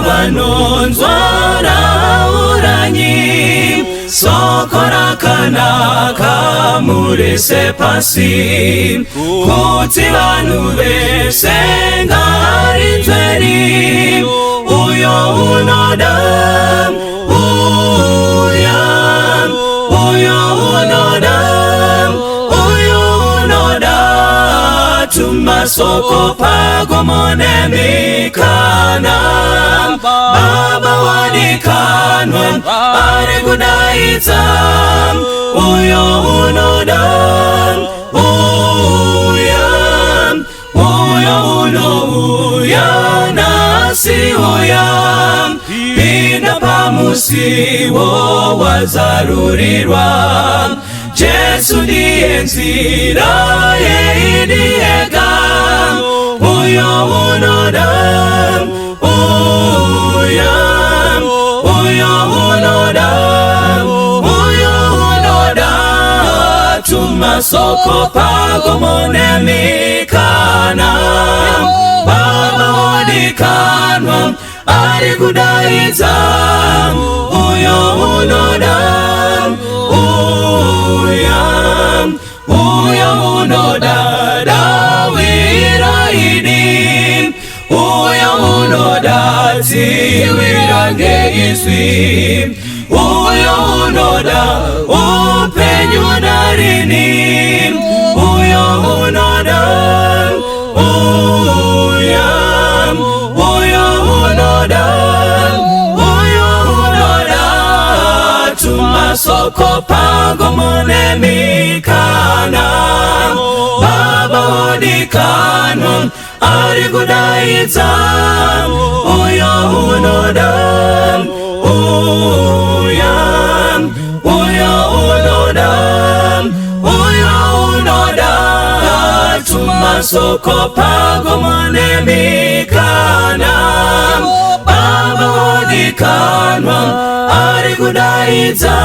vanonzwa rauranyi soko rakanaka murise pasi kuti vanhu vese ngarinzweni uyo unoda tumasoko pagomonemikana baba wadikanwa ari kudaidza uyo unoda uyo unouya nasi uya pinda pamusiwo wazarurirwa Jesu ndiye nzira yeidiyega uyo unoda tumasoko pagomonemikana baba wadikanwa ari kudaidza uyo unoda uyo unoda dawiraini uyo unoda ziwirange iswi uyo unoda upenyu darini uyo unoda tumasoko pagomonemikana baba wadikanwa ari kudaidza uyo unoda tumasoko pagomonemikana baba wadikanwa ari kudaidza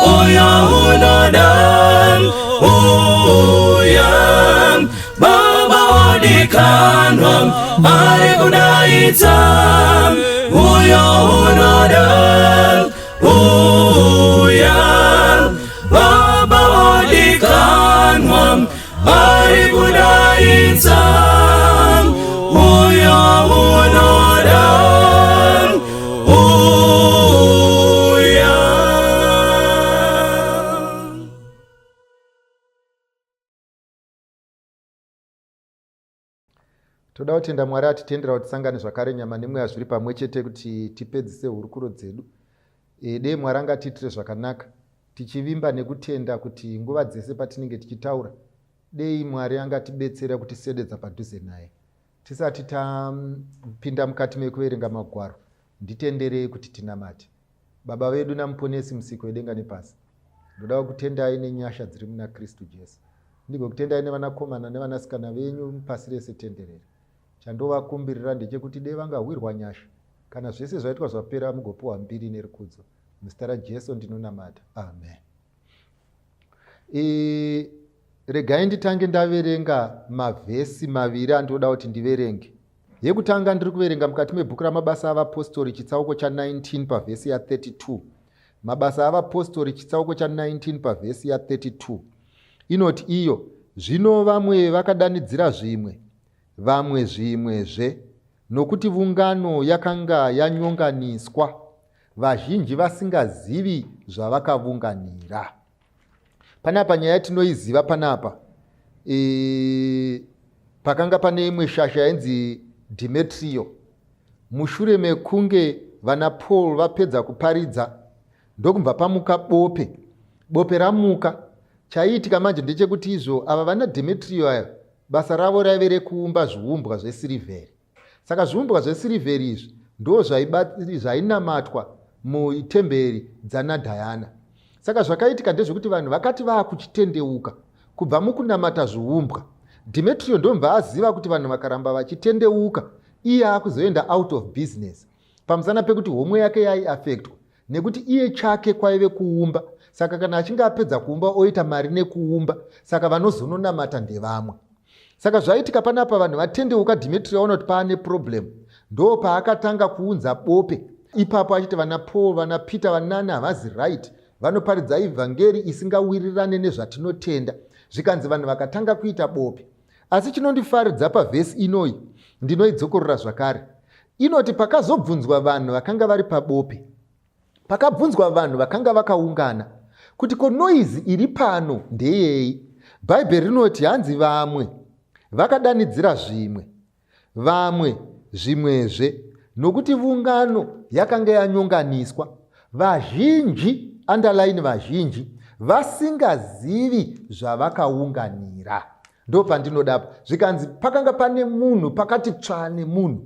uyo unoda baba wadikanwa ari kudaidza uyo unoda baba wadikanwa ari kudaidza uyo unoda Toda kutenda Mwari atitendera kuti tisangane zvakare nyama nemweya zviri pamwe chete kuti tipedzise hurukuro dzedu. Dei Mwari angatiitire zvakanaka tichivimba nekutenda kuti nguva dzese patinenge tichitaura dei Mwari angatibetsera kutisededza padhuze naye. Tisati tapinda mukati mekuverenga magwaro nditenderei kuti tinamate. Baba vedu namuponesi musiko wedenga nepasi, ndoda kutendai nenyasha dziri muna Kristu Jesu. Ndigokutendai nevanakomana nevanasikana venyu pasi rese tenderere. Chandovakumbirira ndechekuti dei vangawirwa nyasha kana zvese zvaitwa zvapera mugopiwa mbiri nerikudzo. Muzita raJesu ndinonamata. Amen. Regai nditange ndaverenga mavhesi maviri andoda kuti ndiverenge. Yekutanga ndiri kuverenga mukati mebhuku ramabasa avapostori chitsauko cha19 pavhesi ya32. Mabasa avapostori chitsauko cha19 pavhesi ya32. Inoti iyo, zvino vamwe vakadanidzira zvimwe, vamwe zvimwezve, nokuti vungano yakanga yanyonganiswa, vazhinji vasingazivi zvavakavunganira. Panapa nyaya yatinoiziva panapa. Pakanga pane imwe shasha yanzi Demetrio. Mushure mekunge vana Paul vapedza kuparidza, ndokubva pamuka bope. Bope ramuka. Chaiitika manje ndechekuti izvo ava vana Demetrio aya basa ravo raive rekuumba zviumbwa zvesirivheri. Saka zviumbwa zvesirivheri izvi ndo zvainamatwa mutemberi dzana Diana. Saka zvakaitika ndezvekuti vanhu vakati vakuchitendeuka kubva mukunamata zviumbwa. Demetrio ndomva aziva kuti vanhu vakaramba vachitendeuka iye akuzoenda out of business. Pamusana pekuti homwe yake yaiafektwa nekuti iye chake kwaive kuumba. Saka kana achinge apedza kuumba oita mari nekuumba, saka vanozononamata ndevamwe. Saka zvaitika panapa vanhu vatendeuka Demetrio aona kuti paane problem. ndo paakatanga kuunza bope. Ipapo achiti vana Paul, vana Peter, vanani havazi right, vanoparidza ivhangeri isingawirirane nezvatinotenda. Zvikanzi vanhu vakatanga kuita bope. Asi chinondifaridza pavhesi inoyi, ndinoidzokorora zvakare, inoti pakazobvunzwa vanhu vakanga vari pabope, pakabvunzwa vanhu vakanga vakaungana kuti ko noizi iri pano ndeyei. Bhaibheri rinoti hanzi vamwe vakadanidzira zvimwe, vamwe zvimwezve, nokuti ungano yakanga yanyonganiswa. Vazhinji, underline vazhinji, vasingazivi zvavakaunganira. Ndo pandinodapo. Zvikanzi pakanga pane munhu pakati tsvane munhu.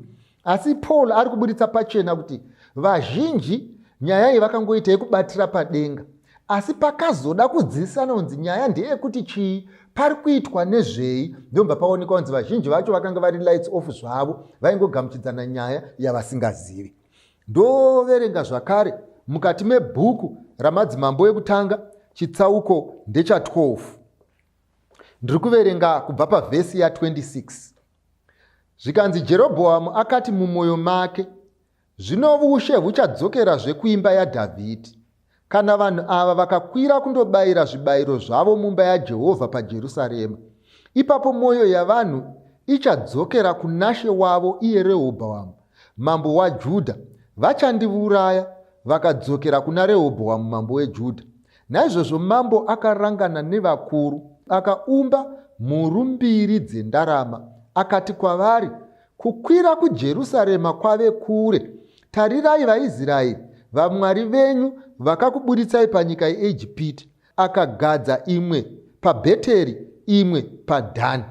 Asi Paul ari kuburitsa pachena kuti vazhinji nyaya iyi vakangoita yekubatira padenga. Asi pakazoda kudzidzisana kunzi nyaya ndeyekuti chii, pari kuitwa nezvei, ndomba paonekwa kunzi vazhinji vacho vakanga vari lights off zvavo, vaingogamuchidzana nyaya yavasingazivi. Ndoverenga zvakare mukati mebhuku ramadzimambo ekutanga, chitsauko ndecha12. Ndiri kuverenga kubva pavhesi ya26. Zvikanzi Jerobhoamu akati mumwoyo make, zvino ushe huchadzokerazve kuimba yaDhavhidhi, kana vanhu ava vakakwira kundobayira zvibayiro zvavo mumba yaJehovha paJerusarema. Ipapo mwoyo yavanhu ichadzokera kunashe wavo iye Rehobhoamu mambo waJudha. Vachandiuraya vakadzokera kuna Rehobhoamu mambo weJudha. Naizvozvo mambo akarangana nevakuru, akaumba mhuru mbiri dzendarama. Akati kwavari, kukwira kuJerusarema kwave kure. Tarirai vaIsraeri, vamwari venyu vakakubuditsai panyika yeIjipiti. Akagadza imwe paBheteri, imwe paDhani.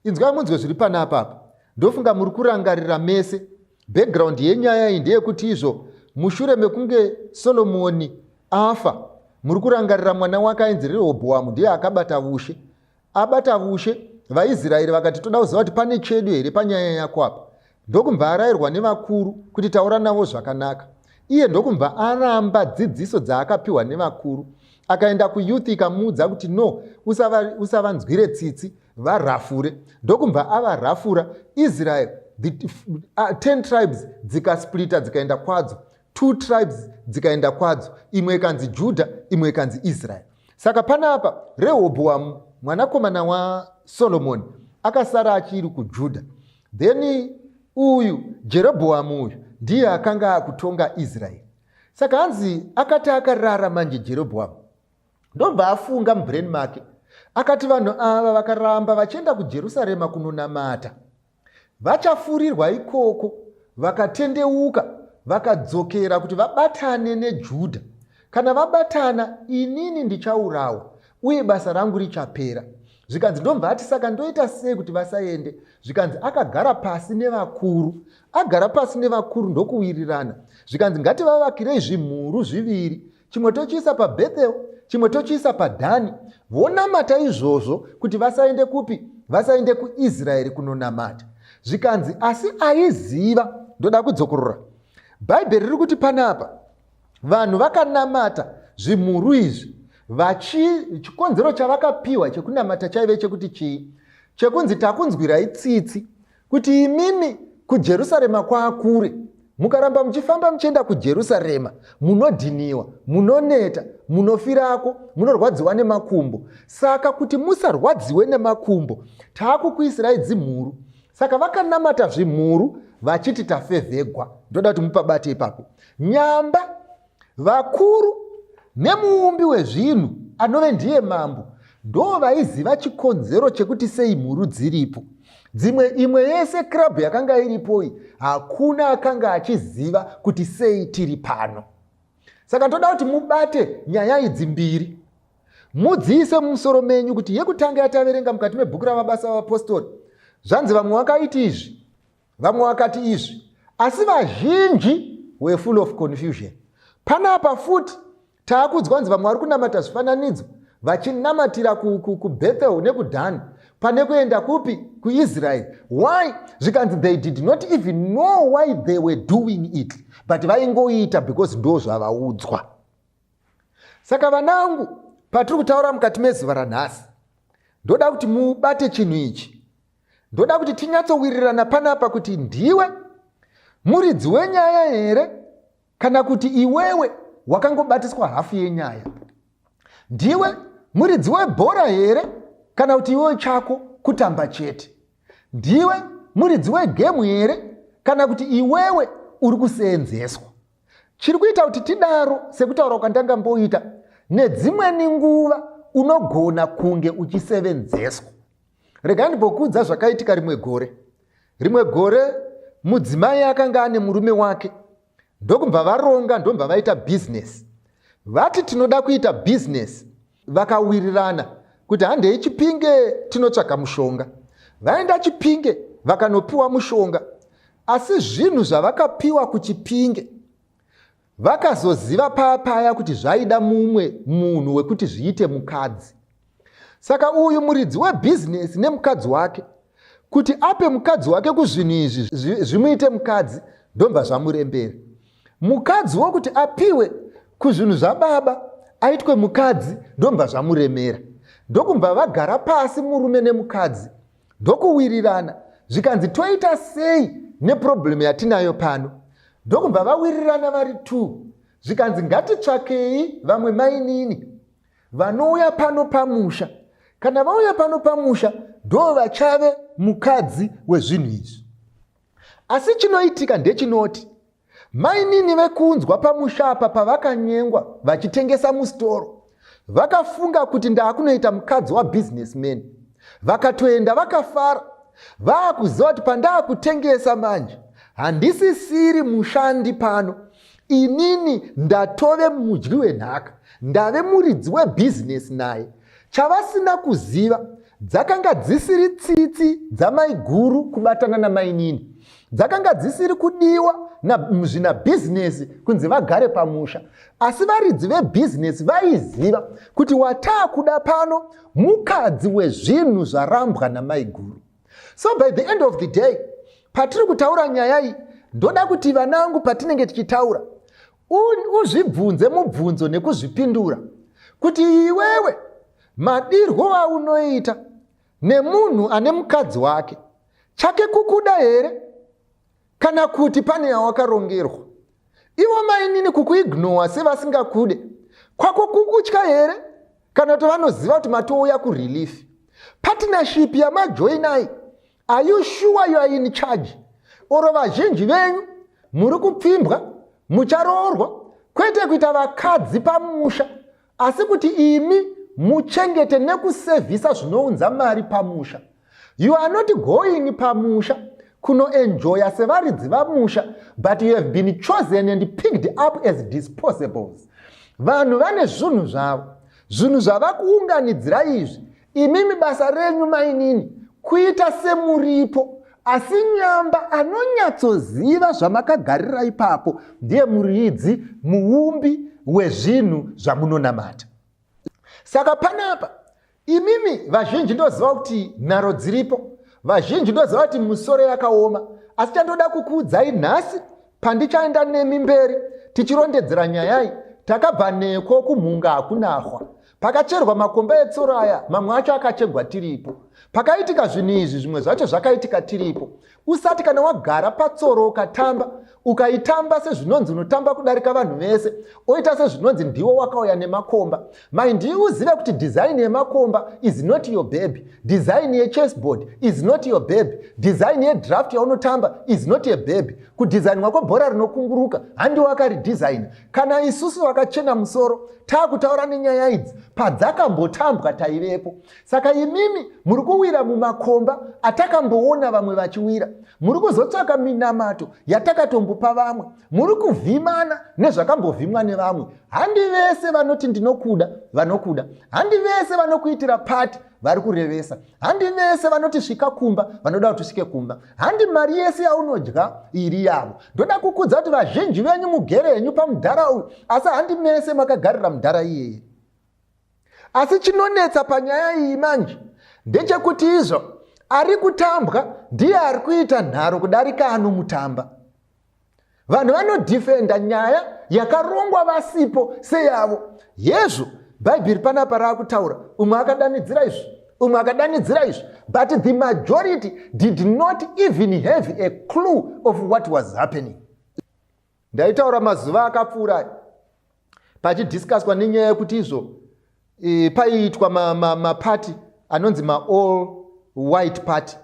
Inzwai munzwe zviri panapa. Ndofunga muri kurangarira mese. Background yenyaya iyi ndeyekuti izvo mushure mekunge Solomoni afa, muri kurangarira mwana wake ainzi Rehobhoamu ndiye akabata ushe. Abata ushe, vaIsraeri vakati toda kuziva kuti pane chedu here panyaya yako apa. Ndokumva arayirwa nevakuru kuti taura navo zvakanaka. Iye ndokumva aramba dzidziso dzaakapiwa nevakuru. Akaenda kuyuthi ikamuudza kuti no, usavanzwire tsitsi, varafure. Ndokumva avarafura. Israel, the 10 tribes dzikasplita dzikaenda kwadzo, 2 tribes dzikaenda kwadzo, imwe ikanzi Judha, imwe ikanzi Israel. Saka panapa Rehobhoamu mwanakomana waSolomoni akasara achiri kuJudha. Then uyu Jerobhoamu uyu ndiye akanga akutonga Israel. Saka hanzi akati akarara manje Jerobhoamu, ndobva afunga mubrain make, akati vanhu ava vakaramba vachienda kuJerusarema kunonamata, vachafurirwa ikoko, vakatendeuka, vakadzokera kuti vabatane neJudha. Kana vabatana, inini ndichaurawa uye basa rangu richapera. Zvikanzi ndomva ati saka ndoita sei kuti vasaende. Zvikanzi akagara pasi nevakuru. Agara pasi nevakuru ndokuwirirana. Zvikanzi ngativavakirei zvimhuru zviviri, chimwe tochiisa paBhethel, chimwe tochiisa paDhani. Vonamata izvozvo kuti vasaende kupi? Vasaende kuIsraeri kunonamata. Zvikanzi asi aiziva, ndoda kudzokorora. Bhaibheri riri kuti panapa vanhu vakanamata zvimhuru izvi, chikonzero chavakapiwa chekunamata chaive chekuti chii? Chekunzi takunzwirai tsitsi kuti imimi kuJerusarema kwaakure, mukaramba muchifamba muchienda kuJerusarema munodhiniwa, munoneta, munofirako, munorwadziwa nemakumbo. Saka kuti musarwadziwe nemakumbo, taakukuisirai dzimhuru. Saka vakanamata zvimhuru vachiti tafevhegwa. Ndoda kuti mupabate ipapo. Nyamba, vakuru nemuumbi wezvinhu anove ndiye mambo ndo vaiziva chikonzero chekuti sei mhuru dziripo. Imwe yese club yakanga iripo iyi hakuna akanga achiziva kuti sei tiri pano. Saka ndoda kuti mubate nyaya idzi mbiri, mudziise mumusoro menyu kuti yekutanga yataverenga mukati mebhuku ramabasa avapostori, zvanzi vamwe vakaiti izvi, vamwe vakati izvi, asi vazhinji were full of confusion. Panapa futi taakudzwa nzi vamwe vari kunamata zvifananidzo vachinamatira kuBethel nekuDhani pane kuenda kupi? KuIsrael. Why? Zvikanzi they did not even know why they were doing it, but vaingoita because ndo zvavaudzwa. Saka vanangu, patiri kutaura mukati mezuva ranhasi, ndoda kuti mubate chinhu ichi. Ndoda kuti tinyatsowirirana panapa kuti Ndiwe muridzi wenyaya here kana kuti iwewe wakangobatiswa hafu yenyaya? Ndiwe muridzi webhora here kana kuti iwewe chako kutamba chete? Ndiwe muridzi wegemu here kana kuti iwewe uri kuseenzeswa? Chiri kuita kuti tidaro sekutaura kwandanga mboita, nedzimweni nguva unogona kunge uchisevenzeswa. Regai ndimbokudza zvakaitika rimwe gore mudzimai akanga ane murume wake, ndokubva varonga, ndobva vaita business. Vati tinoda kuita business, vakawirirana kuti handei Chipinge tinotsvaka mushonga. Vaenda Chipinge vakanopiwa mushonga, asi zvinhu zvavakapiwa kuChipinge vakazoziva papaya kuti zvaida mumwe munhu wekuti zviite mukadzi. Saka uyu muridzi webhizinesi nemukadzi wake kuti ape mukadzi wake kuzvinhu izvi zvimuite mukadzi, ndomba zvamurembera. Mukadzi wokuti apiwe kuzvinhu zvababa aitwe mukadzi, ndomba zvamuremera. Ndokumva vagara pasi murume nemukadzi, ndokuwirirana zvikanzi toita sei neproblemu yatinayo pano. Ndokumva vawirirana vari 2, zvikanzi ngatitsvakei vamwe mainini vanouya pano pamusha. Kana vauya pano pamusha ndo vachave mukadzi wezvinhu izvi. Asi chinoitika ndechinoti mainini vekunzwa pamusha apa pavakanyengwa vachitengesa mustoro, vakafunga kuti ndaakunoita mukadzi wabusinessman. Vakatoenda vakafara, vaakuziva kuti pandaakutengesa manje handisisiri mushandi pano, inini ndatove mudyi wenhaka, ndave muridzi webhizinesi naye. Chavasina kuziva dzakanga dzisiri tsitsi dzamaiguru kubatana namainini, dzakanga dzisiri kudiwa muzvina bhizinesi kunzi vagare pamusha. Asi varidzi vebhizinesi vaiziva kuti wataakuda pano mukadzi wezvinhu zvarambwa namaiguru. So by the end of the day, patiri kutaura nyaya iyi, ndoda kuti vanangu patinenge tichitaura uzvibvunze mubvunzo nekuzvipindura kuti iwewe madirwo aunoita nemunhu ane mukadzi wake chake kukuda here kana kuti pane yawakarongerwa. Ivo mainini kukuignowa sevasingakude kwako kukutya here kana kuti vanoziva kuti matouya kurelief. Partnership yamajoinai, are you sure you are in charge? Oro vazhinji venyu muri kupfimbwa, mucharoorwa, kwete kuita vakadzi pamusha, asi kuti imi muchengete nekusevhisa zvinounza mari pamusha. You are not going pamusha kuno enjoya sevaridzi vamusha, but you have been chosen and picked up as disposables. Vanhu vane zvinhu zvavo, zvinhu zvavakuunganidzira izvi. Imimi basa renyu mainini kuita semuripo, asi nyamba anonyatsoziva zvamakagarira ipapo ndiye muridzi, muumbi wezvinhu zvamunonamata. Saka panapa imimi vazhinji ndoziva kuti nharo dziripo, vazhinji ndoziva kuti musoro yakaoma, asi chandoda kukuudzai nhasi pandichaenda nemi mberi tichirondedzera nyayai, takabva neko kumhunga hakunahwa. Pakacherwa makomba etsoro aya, mamwe acho akachegwa tiripo. Pakaitika zvinhu izvi, zvimwe zvacho zvakaitika tiripo. Usati kana wagara patsoro ukatamba, ukaitamba sezvinonzi unotamba kudarika vanhu vese, oita sezvinonzi ndiwo wakauya nemakomba. Maindi uzive kuti design yemakomba is not your baby. Design yechessboard is not your baby. Design yedraft yaunotamba is not your baby. Kudesign wako bhora rinokunguruka handi wakaridesign. Kana isusu wakachena musoro, taakutaura nenyaya idzi padzakambotambwa taivepo. Saka imimi muri kuwira mumakomba atakamboona vamwe vachiwira, muri kuzotsvaka minamato yatakatombopa vamwe, muri kuvhimana nezvakambovhimwa nevamwe. Handi vese vanoti ndinokuda vanokuda, handi vese vanokuitira pati vari kurevesa, handi vese vanoti svika kumba vanoda kuti usvike kumba, handi mari yese yaunodya iri yavo. Ndoda kukudza kuti vazhinji venyu mugere henyu pamudhara uyu, asi handi mese makagarira mudhara iyeye. Asi chinonetsa panyaya iyi manje ndechekuti izvo ari kutambwa ndiye ari kuita nharo kudarika anomutamba. Vanhu vanodhifenda nyaya yakarongwa vasipo seyavo. Yezvo Bhaibheri panapa raakutaura, umwe akadanidzira izvi umwe akadanidzira izvo, but the majority did not even have a clue of what was happening. Ndaitaura mazuva akapfuura pachidhiskaswa nenyaya yekuti izvo paiitwa mapati anonzi ma-all white party.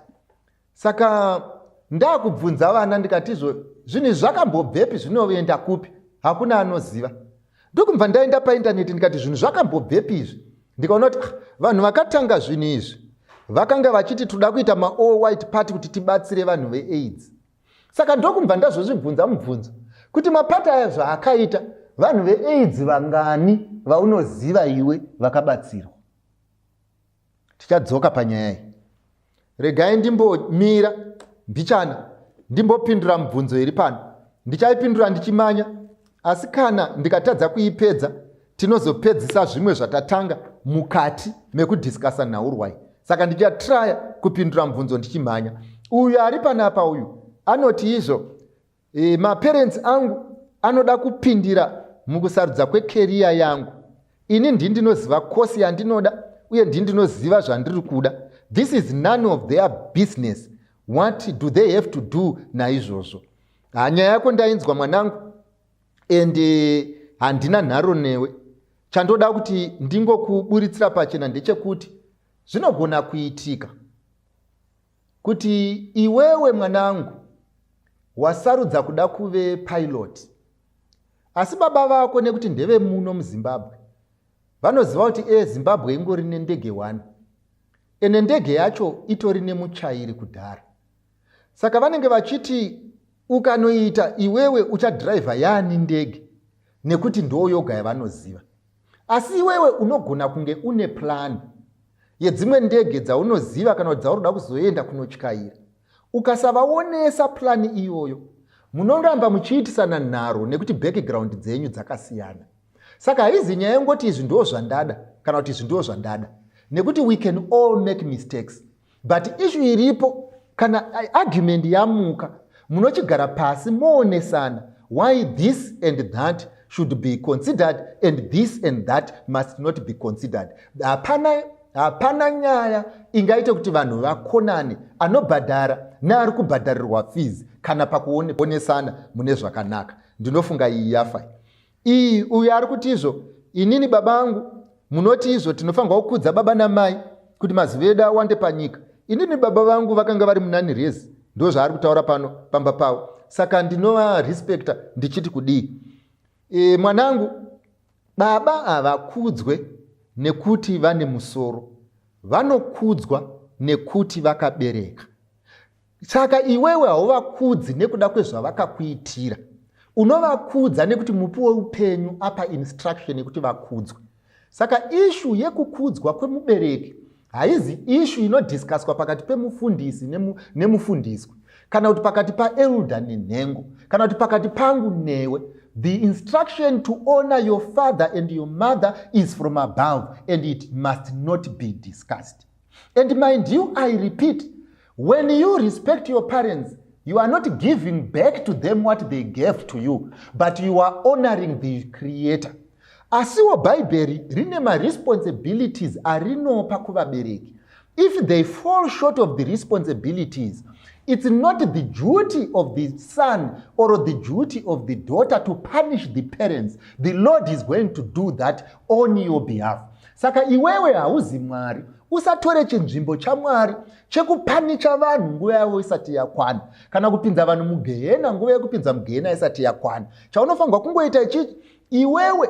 Saka ndakubvunza vana ndikati izvo zvinhu zvakambobvepi, zvinoenda kupi? Hakuna anoziva. Ndokumva ndaenda paindaneti ndikati zvinhu zvakambobvepi izvi, ndikaona kuti vanhu vakatanga zvinhu izvi vakanga vachiti toda kuita ma-all white party kuti tibatsire vanhu veAIDS. Saka ndokumva ndazvozvibvunza mubvunzo kuti mapati aya zvaakaita vanhu veAIDS vangani vaunoziva iwe vakabatsirwa. Tichadzoka panyaya iyi. Regai ndimbomira mbichana ndimbopindura mubvunzo iri pano. Ndichaipindura ndichimanya, asi kana ndikatadza kuipedza tinozopedzisa zvimwe zvatatanga mukati mekudhiskasa nhaurwai. Saka ndichatraya kupindura mubvunzo ndichimanya. Uyu ari panapa uyu anoti izvo maparents angu anoda kupindira mukusarudza kwekeria yangu. Ini ndinoziva kosi yandinoda uye ndinoziva zvandiri kuda. This is none of their business. What do they have to do naizvozvo? Nyaya yako ndainzwa mwanangu, and handina nharo newe. Chandoda kuti ndingokuburitsira pachena ndechekuti zvinogona kuitika kuti iwewe mwanangu wasarudza kuda kuve pilot, asi baba vako nekuti ndeve muno muZimbabwe vanoziva kuti Zimbabwe ingori nendege 1, ene ndege yacho itori nemuchairi kudhara. Saka vanenge vachiti ukanoita iwewe uchadhiraivha yaani ndege nekuti ndo yoga yavanoziva. Asi iwewe unogona kunge une plan yedzimwe ndege dzaunoziva kana dzaurida kuzoenda kunotyaira. Ukasavaonesa plani iyoyo munoramba muchiitisana nharo nekuti background dzenyu dzakasiyana. Saka haizi nyaya yengoti izvi ndo zvandada kana kuti izvi ndo zvandada, nekuti we can all make mistakes. But issue iripo kana argument yamuka munochigara pasi moonesana why this and that should be considered and this and that must not be considered. Hapana nyaya ingaite kuti vanhu vakonane, anobhadhara neari kubhadharirwa fees kana pakuonesana mune zvakanaka. Ndinofunga iyi yafa. Uyu ari kuti izvo inini baba angu munoti izvo tinofanirwa kukudza baba namai kuti mazivo edu awande panyika. Inini baba vangu vakanga vari munani rezi, ndo zvaari kutaura pano pamba pavo. Saka ndinova respecta ndichiti kudii. Mwanangu, baba havakudzwe nekuti vane musoro, vanokudzwa nekuti vakabereka. Saka iwewe hauvakudzi nekuda kwezvavakakuitira, unovakudza nekuti mupiwe upenyu apa instruction yekuti vakudzwe. Saka ishu yekukudzwa kwemubereki haizi ishu inodhiskaswa pakati pemufundisi nemufundiswi, kana kuti pakati paelder nenhengo, kana kuti pakati pangu newe. The instruction to honor your father and your mother is from above, and it must not be discussed. And mind you, I repeat, when you respect your parents, you are not giving back to them what they gave to you, but you are honoring the Creator. Asiwo Bible rine responsibilities arinopa kuvabereki. If they fall short of the responsibilities, it's not the duty of the son or the duty of the daughter to punish the parents. The Lord is going to do that on your behalf. Saka iwewe hauzi Mwari, usatore chinzvimbo chaMwari chekupanisha vanhu nguva yavo isati yakwana, kana kupinza vanhu mugehena nguva yekupinza mugehena isati yakwana. Chaunofanirwa kungoita ichichi, iwewe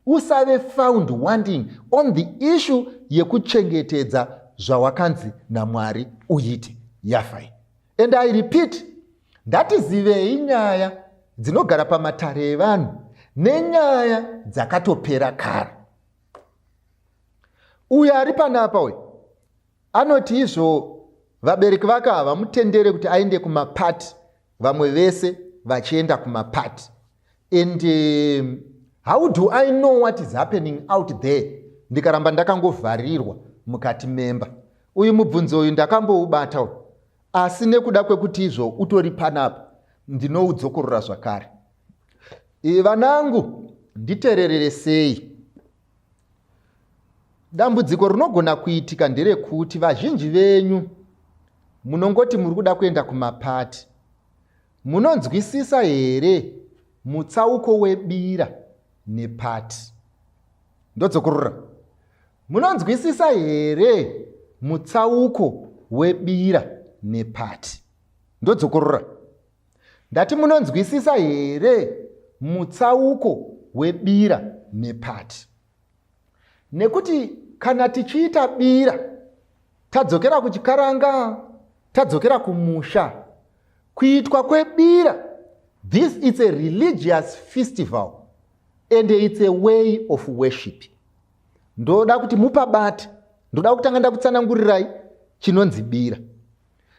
usave found wanting on the issue yekuchengetedza zvawakanzi naMwari uite. Yafai. And I repeat, ndatizivei nyaya dzinogara pamatare evanhu nenyaya dzakatopera kare. Uyu ari panapa we anoti izvo vabereki vake havamutendere kuti aende kumapati, vamwe vese vachienda kumapati. And how do I know what is happening out there ndikaramba ndakangovharirwa mukati memba? Uyu mubvunzo uyu ndakamboubata uyu, asi nekuda kwekuti izvo utori panapa ndinoudzokorora zvakare. Vanangu, nditerereresei. Dambudziko rinogona kuitika nderekuti vazhinji venyu munongoti muri kuda kuenda kumapati. Munonzwisisa here mutsauko webira nepati? Ndodzokorora. Munonzwisisa here mutsauko webira nepati? Ndodzokorora. Ndati munonzwisisa here mutsauko webira nepati? Nekuti kana tichiita bira, tadzokera kuchikaranga, tadzokera kumusha, kuitwa kwebira, this is a religious festival and it's a way of worship. Ndoda kuti mupabate, ndoda kutanga ndakutsanangurirai chinonzi bira.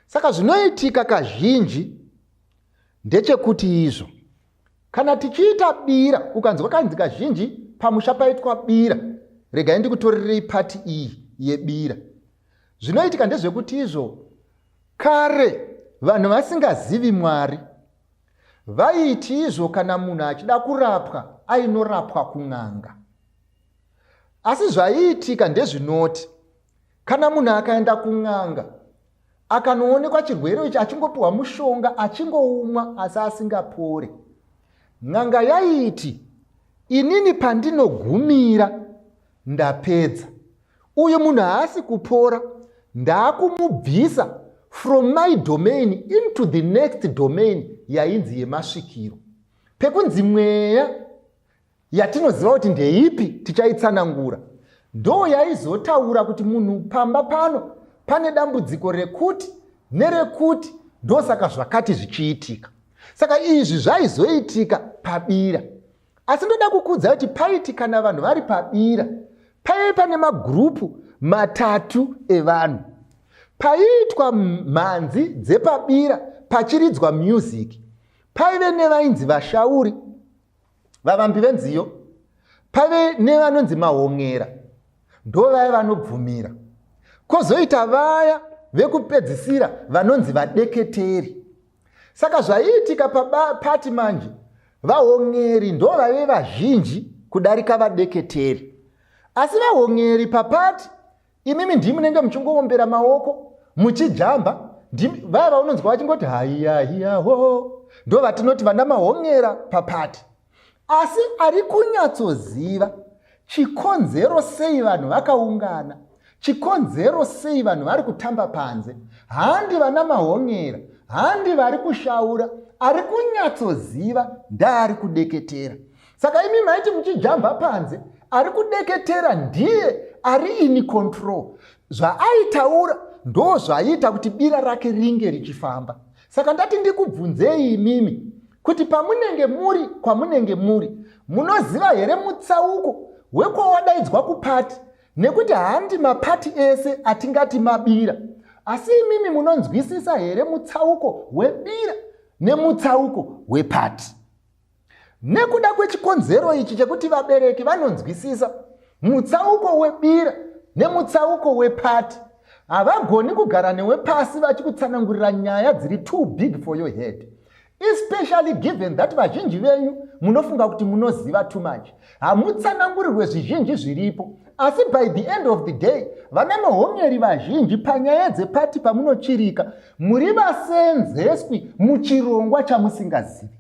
Saka zvinoitika kazhinji ndechekuti izvo, kana tichiita bira, ukanzwa kanzi kazhinji pamusha paitwa bira, regai ndikutorerei pati iyi yebira. Zvinoitika ndezvekuti izvo, kare vanhu vasingazivi Mwari vaiti izvo kana munhu achida kurapwa ainorapwa kun'anga. Asi zvaiitika ndezvinoti kana munhu akaenda kun'anga akanoonekwa chirwere ichi achingopiwa mushonga achingoumwa asi asingapore, n'anga yaiti inini pandinogumira ndapedza, uyu munhu haasi kupora, ndakumubvisa from my domain into the next domain yainzi yemasvikiro. Pekunzi mweya yatinoziva kuti ndeipi tichaitsanangura, ndo yaizotaura kuti munhu pamba pano pane dambudziko rekuti nerekuti, ndosaka zvakati zvichiitika. Saka izvi zvaizoitika pabira. Asi ndoda kukudza kuti paitika na vanhu vari pabira, paive pane magrupu matatu evanhu. Paiitwa mhanzi dzepabira pachiridzwa music, paive nevainzi vashauri, vavambi venziyo, paive nevanonzi mahomera, ndo vaya vanobvumira. Kozoita vaya vekupedzisira vanonzi vadeketeri. Saka zvaiitika pati manje, vahomeri ndo vaive vazhinji kudarika vadeketeri. Asi vahomeri papati, imimi ndimi nenge muchingowombera maoko muchijamba, vaya vaunonzwa vachingoti haiya ho, ndo vatinoti vana mahomera papati. Asi ari kunyatsoziva chikonzero sei vanhu vakaungana, chikonzero sei vanhu vari kutamba panze, handi vana mahomera, handi vari kushaura, ari kunyatsoziva ndaari kudeketera. Saka imi maiti muchijamba panze, ari kudeketera ndiye ari in control. Zvaaitaura ndo zvaiita kuti bira rake ringe richifamba. Saka ndati ndikubvunzei imimi kuti pamunenge muri kwamunenge muri, munoziva here mutsauko wekwawadaidzwa kupati? Nekuti handi mapati ese atingati mabira, asi imimi munonzwisisa here mutsauko webira nemutsauko wepati? Nekuda kwechikonzero ichi chekuti vabereki vanonzwisisa mutsauko webira nemutsauko wepati, havagoni kugara newepasi vachikutsanangurira nyaya dziri too big for your head, especially given that vazhinji venyu munofunga kuti munoziva too much. Hamutsanangurirwe zvizhinji zviripo, asi by the end of the day vana mahomeri vazhinji panyaya dzepati pamunochirika muri vasenzeswi muchirongwa chamusingazivi.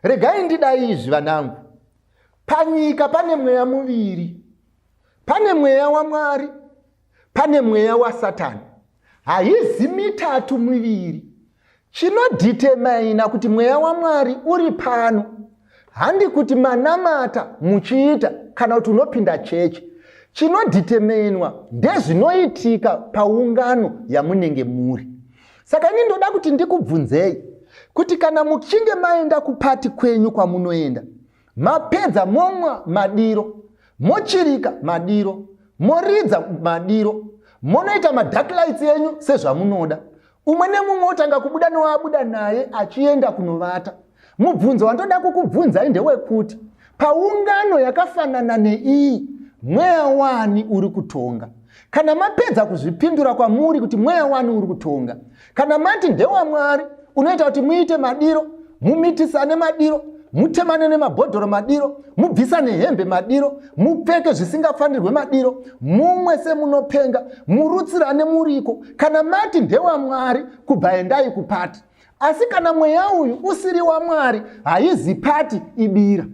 Regai ndidai izvi vanangu, panyika pane mweya muviri, pane mweya waMwari, pane mweya waSatani. Haizi mitatu miviri. Chinodhitemaina kuti mweya waMwari uri pano handi kuti manamata muchiita kana kuti unopinda chechi. Chinodhitemainwa ndezvinoitika paungano yamunenge muri. Saka ini ndoda kuti ndikubvunzei kuti kana muchinge maenda kupati kwenyu kwamunoenda, mapedza momwa madiro, mochirika madiro, moridza madiro, monoita madark lights yenyu sezvamunoda, umwe nemumwe otanga kubuda nowabuda naye achienda kunovata. Mubvunzo wandoda kukubvunzai ndewekuti paungano yakafanana neiyi mweya wani uri kutonga? Kana mapedza kuzvipindura kwamuri kuti mweya wani uri kutonga, kana mati ndewaMwari unoita kuti muite madiro, mumitisane madiro, mutemane nemabhodhoro madiro, mubvisane hembe madiro, mupfeke zvisingafanirwe madiro, mumwe semunopenga, murutsirane muriko. Kana mati ndewamwari, kubva endai kupati. Asi kana mweya uyu usiri wamwari, haizi pati ibira.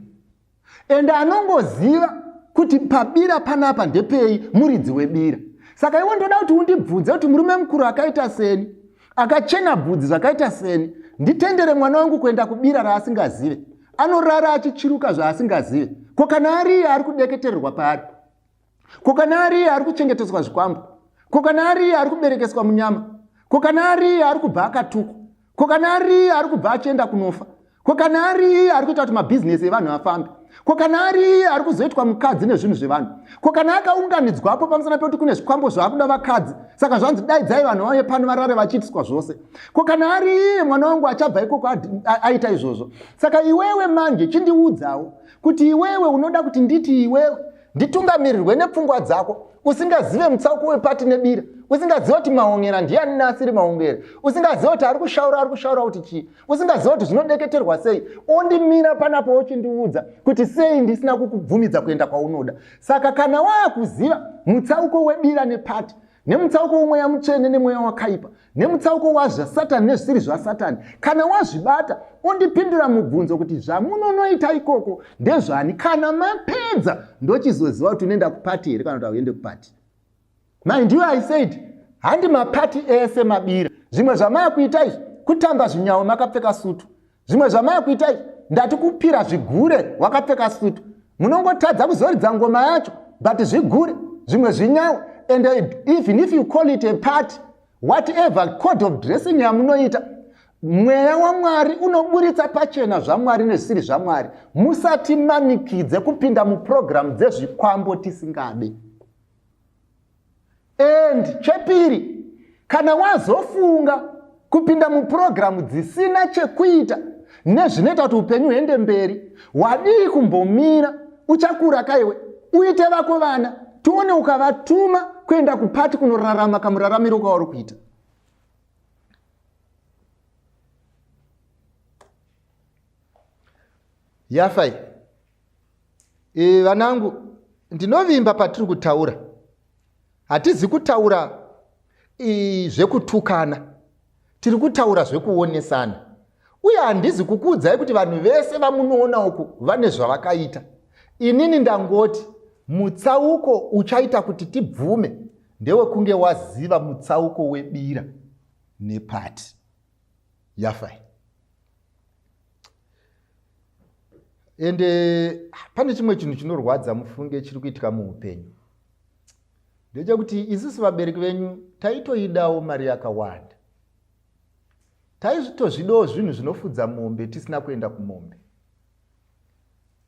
Ende anongoziva kuti pabira panapa ndepei, muridzi webira. Saka iwe ndoda kuti undibvunze kuti murume mukuru akaita seni, akachena bvudzi zvakaita seni, nditendere mwana wangu kuenda kubira raasingazive. Anorara achichiruka zvaasingazive. Ko kana ariye ari kudeketererwa pari? Ko kana ariye ari kuchengetedzwa zvikwambo? Ko kana ariye ari kuberekeswa munyama? Ko kana ariye ari kubva akatukwa? Ko kana ariye ari kubva achienda kunofa? Ko kana ariye ari kuita kuti mabhizinesi evanhu afambe? Ko kana ariye ari kuzoitwa mukadzi nezvinhu zvevanhu? Ko kana akaunganidzwapo pamusana pekuti kune zvikwambo zvaakuda vakadzi, saka zvanzi daidzai vanhu vauye pano varare vachiitiswa zvose? Ko kana ariye mwana wangu achabva ikoko aita izvozvo? Saka iwewe manje chindiudzawo kuti iwewe unoda kuti nditi iwewe nditungamirirwe nepfungwa dzako, usingazive mutsauko wepati nebira, usingazive kuti maongera ndiani nasiri maongera, usingazive kuti ari kushaura kuti chii, usingazive kuti zvinodeketerwa sei, ondimira panapo ochindiudza kuti sei ndisina kukubvumidza kuenda kwaunoda. Saka kana waakuziva mutsauko webira nepati, nemutsauko womweya mutsvene nemweya wakaipa, nemutsauko wazvasatani nezvisiri zvasatani, kana wazvibata ondipindura mubvunzo kuti zvamunonoita ikoko ndezvani. Kana mapedza ndochizoziva kuti unoenda kupati here kana kuti hauende kupati. Mind you, I said handi mapati ese mabira. Zvimwe zvamaakuita izvi kutamba zvinyawo makapfeka sutu, zvimwe zvamaakuita izvi ndati kupira zvigure wakapfeka sutu. Munongotadza kuzoridza ngoma yacho but zvigure, zvimwe zvinyawo. And even if you call it a party, whatever code of dressing yamunoita, mweya waMwari unoburitsa pachena zvamwari nezvisiri zvamwari. Musati manikidze kupinda muprogram dzezvikwambo tisingade. And chepiri, kana wazofunga kupinda muprogramu dzisina chekuita nezvinoita kuti upenyu huende mberi, wadii kumbomira uchakura kaiwe uite vako vana, tuone ukavatuma kuenda kupati kunorarama kamuraramiro kwauri kuita. Yafai. Vanangu, ndinovimba patiri kutaura. Hatizi kutaura zvekutukana. Tiri kutaura zvekuonesana. Uye handizi kukuudzai kuti vanhu vese vamunoona uku vane zvavakaita. Inini ndangoti mutsauko uchaita kuti tibvume ndewe kunge waziva mutsauko webira nepati. Yafai. Ende pane chimwe chinhu chinorwadza mufunge chiri kuitika muupenyu. Ndechekuti isusu vabereki venyu taitoidawo mari yakawanda. Taitozvidawo zvinhu zvinofudza mombe tisina kuenda kumombe.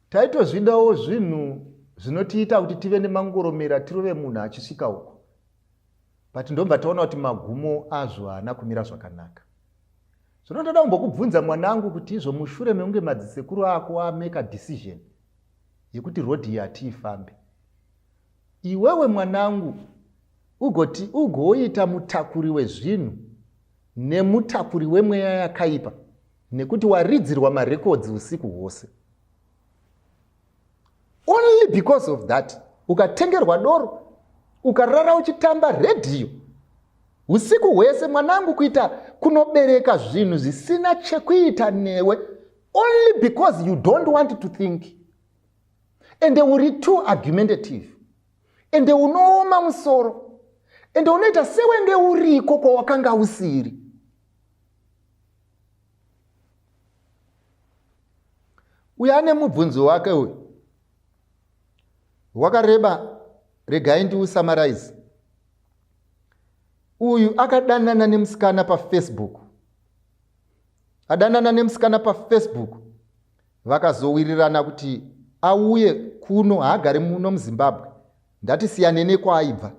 Taitozvidawo zvinhu zvinotiita kuti tive nemangoromera tirove munhu achisvika uko. But ndomba taona kuti magumo azvo haana kumira zvakanaka. Zvinotoda kumbokubvunza mwanangu kuti izvo mushure meunge madzisekuru ako amake a decision yekuti rodhi iyi hatiifambe, iwewe mwanangu ugoita mutakuri wezvinhu nemutakuri wemweya yakaipa nekuti waridzirwa marekodzi usiku hwose. Only because of that ukatengerwa doro, ukarara uchitamba redhiyo usiku hwese mwanangu, kuita kunobereka zvinhu zvisina chekuita newe, only because you don't want to think. Ende uri too argumentative, ende unooma musoro, ende unoita sewenge uriko kwawakanga usiri. Uyu ane mubvunzo wake uyu wakareba, regai ndiusummarize. Uyu akadanana nemusikana paFacebook. Adanana nemusikana paFacebook. Vakazowirirana kuti auye kuno, haagari muno muZimbabwe. Ndatisiyane nekwaibva.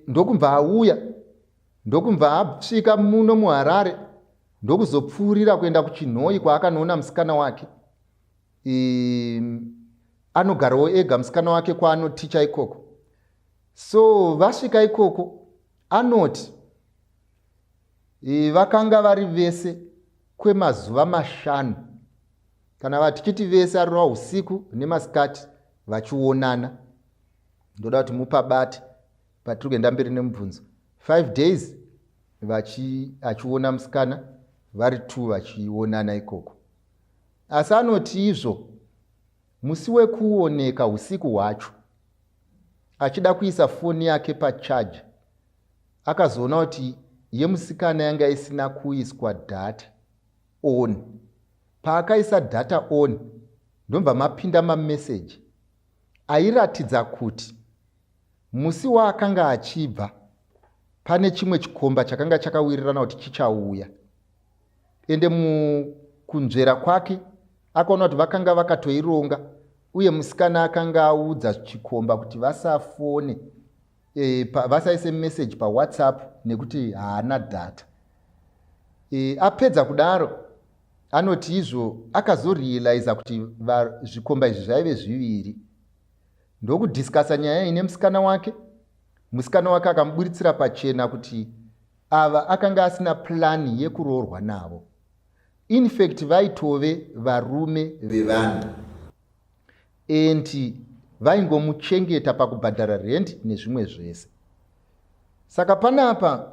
Ndokumva auya, ndokumva asvika muno muHarare, ndokuzopfuurira kuenda kuChinhoi kwaakanoona musikana wake. Anogarawo ega musikana wake kwaanoticha ikoko. So vasvika ikoko, anoti vakanga vari vese kwemazuva 5 kana vatichiti vese arora usiku nemasikati vachionana, ndoda kuti mupabate patiri kuenda mberi nemubvunzo. 5 days achiona musikana, vari 2 vachionana ikoko. Asi anoti izvo musi wekuoneka usiku hwacho, achida kuisa foni yake pachaja, akazoona kuti yemusikana yanga isina kuiswa data on. Paakaisa data on, ndomva mapinda mameseji airatidza kuti musi waakanga achibva pane chimwe chikomba chakanga chakawirirana kuti chichauya. Ende mukunzvera kwake akaona kuti vakanga vakatoironga, uye musikana akanga audza chikomba kuti vasafone, vasaise meseji paWhatsApp nekuti haana data. Apedza kudaro, anoti izvo akazorealiza kuti zvikomba izvi zvaive 2. Ndokudhiskasa nyaya ine musikana wake. Musikana wake akamuburitsira pachena kuti ava akanga asina plani yekuroorwa navo. In fact, vaitove varume vevanhu, endi vaingomuchengeta pakubhadhara rent nezvimwe zvese. Saka panapa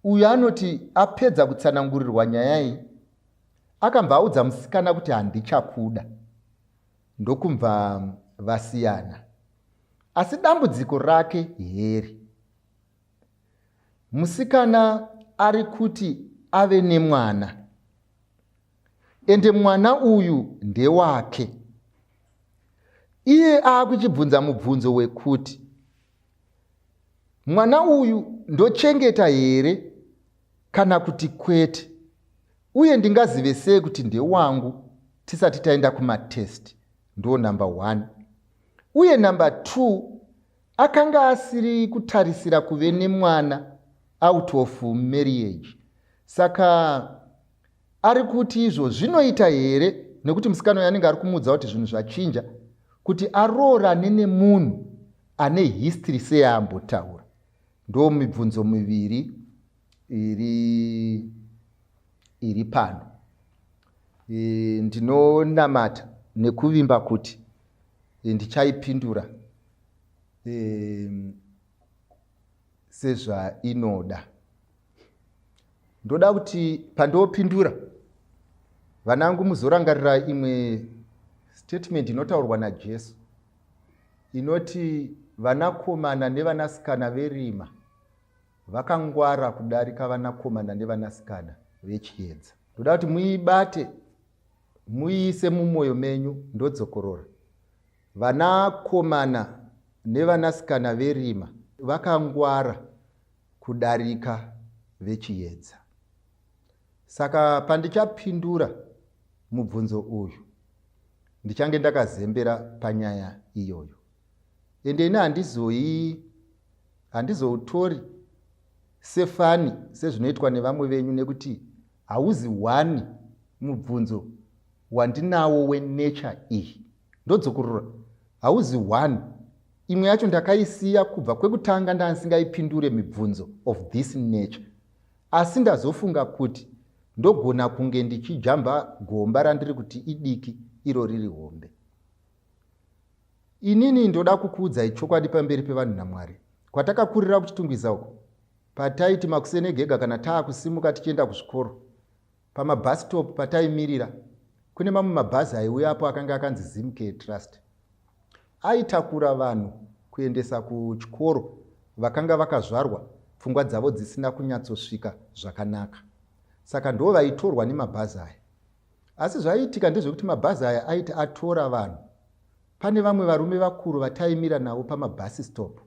uyu anoti apedza kutsanangurirwa nyaya iyi, akambaudza musikana kuti handichakuda, ndokumva vasiyana. Asi dambudziko rake heri, musikana ari kuti ave nemwana, ende mwana uyu ndewake. Iye akuchibvunza mubvunzo wekuti mwana uyu ndochengeta here kana kuti kwete, uye ndingazive sei kuti ndewangu tisati taenda kumatest. Ndo number 1. Uye number 2, akanga asiri kutarisira kuve nemwana out of marriage. Saka ari kuti izvo zvinoita here, nekuti musikana yanenge ari kumudza kuti zvinhu zvachinja, kuti aroorane nemunhu ane history seyaambotaura. Ndo mibvunzo miviri iri pano. Ndinonamata nekuvimba kuti ndichaipindura sezvainoda. Ndoda kuti pandopindura, vanangu muzorangarira imwe statement inotaurwa naJesu inoti vanakomana nevanasikana verima vakangwara kudarika vanakomana nevanasikana vechiedza. Ndoda kuti muibate, muiise mumwoyo menyu, ndodzokorora. Vanakomana nevanasikana verima vakangwara kudarika vechiedza. Saka pandichapindura mubvunzo uyu, ndichange ndakazembera panyaya iyoyo. Ende ine handizoutori sefani sezvinoitwa nevamwe venyu, nekuti hauzi 1 mubvunzo wandinawo wenature iyi. Ndodzokorora, hauzi 1. Imwe yacho ndakaisiya kubva kwekutanga ndasingaipindure mibvunzo of this nature. Asi ndazofunga kuti ndogona kunge ndichijamba gomba randiri kuti idiki iro riri hombe. Inini ndoda kukuudzai chokwadi pamberi pevanhu naMwari. Kwatakakurira kuchitungwiza uko, pataiti makusenegega kana taakusimuka tichienda kuzvikoro, pamabus stop pataimirira, kune mamwe mabhazi aiuyapo akanga akanzi Zimke Trust. Aitakura vanhu kuendesa kuchikoro vakanga vakazvarwa pfungwa dzavo dzisina kunyatsosvika zvakanaka. Saka ndo vaitorwa nemabhazi aya. Asi zvaiitika ndezvekuti mabhazi aya aiti atora vanhu, pane vamwe varume vakuru vataimira navo pamabus stop,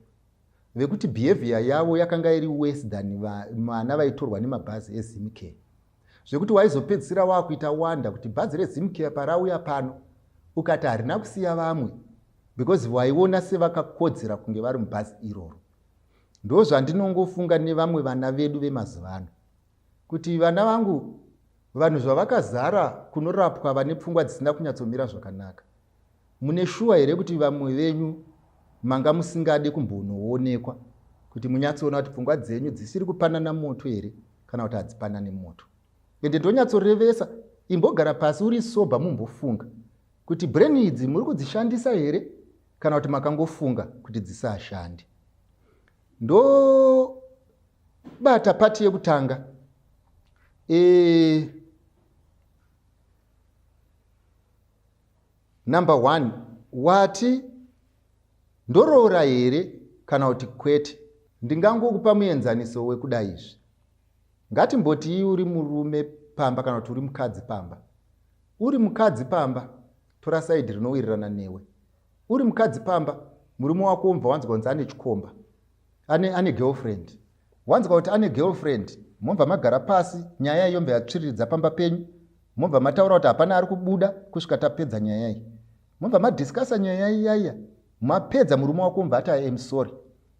vekuti behavior yavo yakanga iri worse than vana vaitorwa nemabhazi eZimke. Zvekuti waizopedzisira wakuita wanda kuti bhazi reZimke parauya pano, ukati harina kusiya vamwe, because waiona sevakakodzera kunge vari mubhazi iroro. Ndo zvandinongofunga nevamwe vana vedu vemazuva ano, kuti vana vangu, vanhu zvavakazara kunorapwa vane pfungwa dzisina kunyatsomira zvakanaka. Mune shuwa here kuti vamwe venyu manga musingade kumbonoonekwa kuti munyatsoona kuti pfungwa dzenyu dzisiri kupanana moto here kana kuti hadzipanane moto? Ende ndonyatsorevesa imbogara pasi uri soba mumbofunga kuti brain idzi muri kudzishandisa here kana kuti makangofunga kuti dzisashande. Ndo bata pati yekutanga. Number 1, wati ndoroora here kana kuti kwete. Ndingangokupa muenzaniso wekudai izvi. Ngatimboti uri murume pamba kana kuti uri mukadzi pamba. Uri mukadzi pamba, tora saidi rinowirirana newe. Uri mukadzi pamba, murume wako umva wanzwa kunzi ane chikomba. Ane girlfriend. Wanzwa kuti ane girlfriend, momva magara pasi, nyaya yombe yatsviridza pamba penyu. Momva mataura kuti hapana ari kubuda kusvika tapedza nyaya iyi. Momva madiscussa nyaya iyaya. Mapedza murume wako umva ati I am sorry.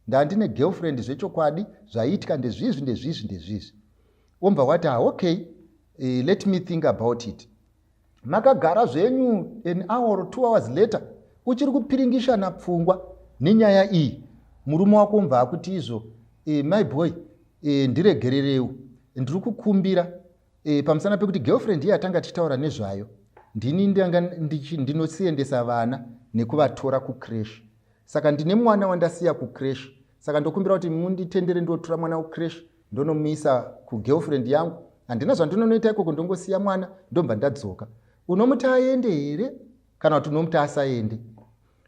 Ndandine girlfriend zvechokwadi, zvaiitika ndezvizvi. Omva wati okay, let me think about it. Makagara zvenyu an hour or 2 hours later, uchiri kupiringishana pfungwa nenyaya iyi. Murume wako umva akuti izvo, my boy, ndiregerereu, ndiri kukumbira pamusana pekuti girlfriend iye atanga tichitaura nezvayo. Ndini ndinosiendesa vana nekuvatora kucrash. Saka ndine mwana wandasiya kucrash. Saka ndokumbira kuti munditendere ndotora mwana kucrash, ndonomisa kugirlfriend yangu. Handina zvandinonoita ikoko, ndongosiya mwana ndomba ndadzoka. Unomuti aende here kana kuti unomuti asaende?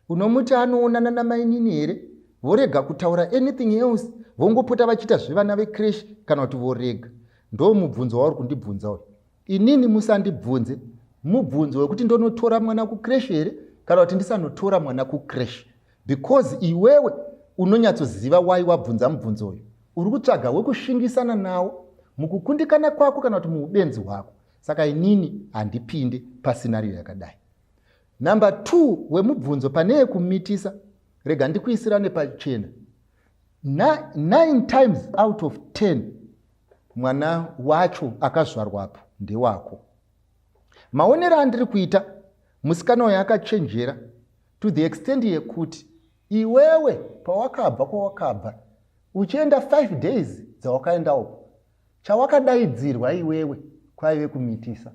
Unomuti anoonana namainini here? Vorega kutaura anything else, vongopota vachiita zvevana vecrash kana kuti vorega? Ndo mubvunzo wauri kundibvunza uyu. Inini musandibvunze mubvunzo wekuti ndonotora mwana kucrash here kana kuti ndisanotora mwana kucrash, because iwewe unonyatsoziva why wabvunza mubvunzo uyu. Uri kutsvaga wekushingisana nawo mukukundikana kwako kana kuti muubenzi hwako. Saka inini handipinde pascenario yakadai. Number 2 wemubvunzo pane yekumitisa, rega ndikuisirane pachena. 9 times out of 10 mwana wacho akazvarwapo ndewako. Maonero andiri kuita, musikana uyu akachenjera to the extent yekuti iwewe pawakabva kwawakabva uchienda 5 days dzawakaenda uko, chawakadaidzirwa iwewe kwaive kumitisa.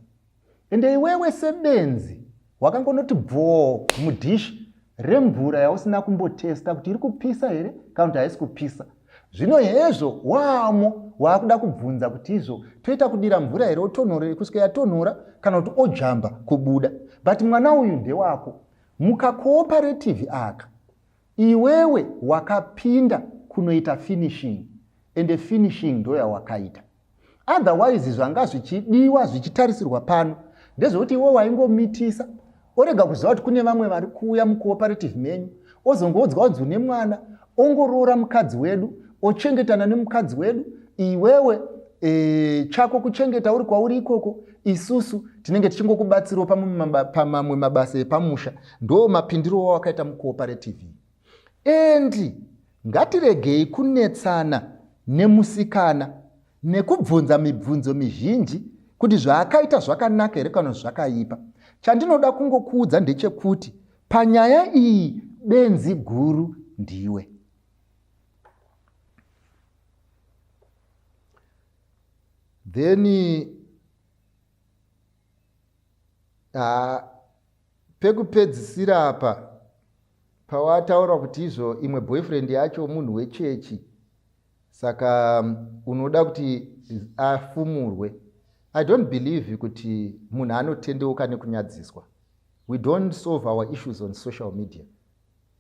Ende iwewe sebenzi wakangonoti bvo mudhishi remvura yausina kumbotesta kuti iri kupisa here kana kuti haisi kupisa. Zvino hezvo wamo wakuda kubvunza kuti izvo toita kudira mvura here otonhora kusvika yatonhora kana kuti ojamba kubuda. But mwana uyu ndewako. Mukacooperative aka, iwewe wakapinda kunoita finishing, ende finishing ndo yawakaita. Otherwise zvanga zvichidiwa zvichitarisirwa pano ndezvekuti iwe waingomitisa, orega kuziva kuti kune vamwe vari kuuya mucooperative menyu, ozongodzwa kunzi une mwana, ongoroora mukadzi wedu, ochengetana nemukadzi wedu. Iwewe chako kuchengeta uri kwauri ikoko, isusu tinenge tichingokubatsirawo pamamwe mabasa epamusha. Ndo mapindiro wakaita mucooperative. Endi ngatiregei kunetsana nemusikana nekubvunza mibvunzo mizhinji kuti zvaakaita zvakanaka here kana zvakaipa. Chandinoda kungokuudza ndechekuti panyaya iyi benzi guru ndiwe. Then pekupedzisira apa pawataura kuti izvo imwe boyfriend yacho munhu wechechi, saka unoda kuti afumurwe. I don't believe kuti munhu anotendeuka nekunyadziswa. We don't solve our issues on social media.